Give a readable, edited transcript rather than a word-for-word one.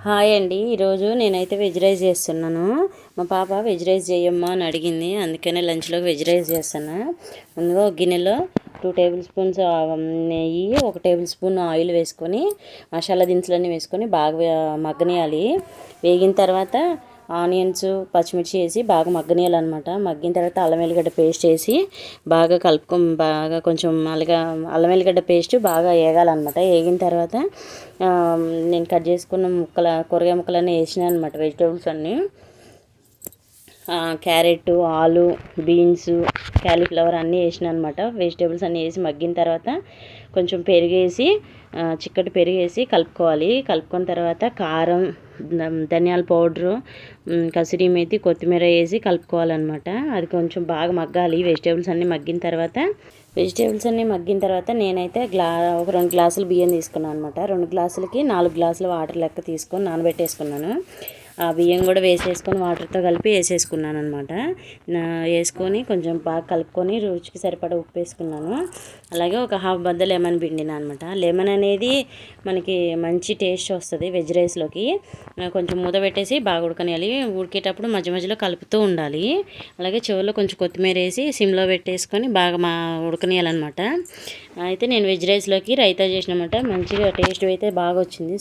Hi అండి. ఈరోజు నేనైతే వెజ్ రైస్ చేస్తున్నాను. మా పాప వెజ్ రైస్ చేయమ్మా అని అడిగింది, అందుకనే లంచ్లోకి వెజ్ రైస్ చేస్తాను. ముందుగా ఒక గిన్నెలో 2 టేబుల్ స్పూన్స్ నెయ్యి, 1 టేబుల్ స్పూన్ ఆయిల్ వేసుకొని మసాలా దినుసులన్నీ వేసుకొని బాగా మగ్గనియాలి. వేగిన తర్వాత ఆనియన్స్, పచ్చిమిర్చి వేసి బాగా మగ్గనియాలన్నమాట. మగ్గిన తర్వాత అల్లం వెల్లిగడ్డ పేస్ట్ వేసి బాగా బాగా కొంచెం అల్లం వెల్లిగడ్డ పేస్ట్ బాగా వేగాలన్నమాట. వేగిన తర్వాత నేను కట్ చేసుకున్న కూరగాయ ముక్కలన్నీ వేసినాను అనమాట. వెజిటేబుల్స్ అన్నీ క్యారెట్, ఆలు, బీన్స్, క్యాలీఫ్లవర్ అన్నీ వేసినా అనమాట. వెజిటేబుల్స్ అన్నీ వేసి మగ్గిన తర్వాత కొంచెం పెరిగేసి చిక్కటి పెరిగేసి కలుపుకోవాలి. కలుపుకున్న తర్వాత కారం, ధనియాల పౌడరు, కసూరి మేతి, కొత్తిమీర వేసి కలుపుకోవాలన్నమాట. అది కొంచెం బాగా మగ్గాలి. వెజిటేబుల్స్ అన్నీ మగ్గిన తర్వాత నేనైతే ఒక 2 గ్లాసులు బియ్యం తీసుకున్నాను అనమాట. 2 గ్లాసులకి 4 గ్లాసుల వాటర్ లెక్క తీసుకొని నానబెట్టేసుకున్నాను. ఆ బియ్యం కూడా వేసేసుకొని వాటర్తో కలిపి వేసేసుకున్నాను అనమాట. వేసుకొని కొంచెం బాగా కలుపుకొని రుచికి సరిపడా ఉప్పు వేసుకున్నాను. అలాగే ఒక హాఫ్ బద్ద లెమన్ పిండినా అనమాట. లెమన్ అనేది మనకి మంచి టేస్ట్ వస్తుంది వెజ్ రైస్లోకి. కొంచెం మూత పెట్టేసి బాగా ఉడకనియాలి. ఉడికేటప్పుడు మధ్య మధ్యలో కలుపుతూ ఉండాలి. అలాగే చివరిలో కొంచెం కొత్తిమీర వేసి సిమ్లో పెట్టేసుకొని బాగా ఉడకనియాలన్నమాట. అయితే నేను వెజ్ రైస్లోకి రైతా చేసినమాట. మంచిగా టేస్ట్ అయితే బాగా వచ్చింది.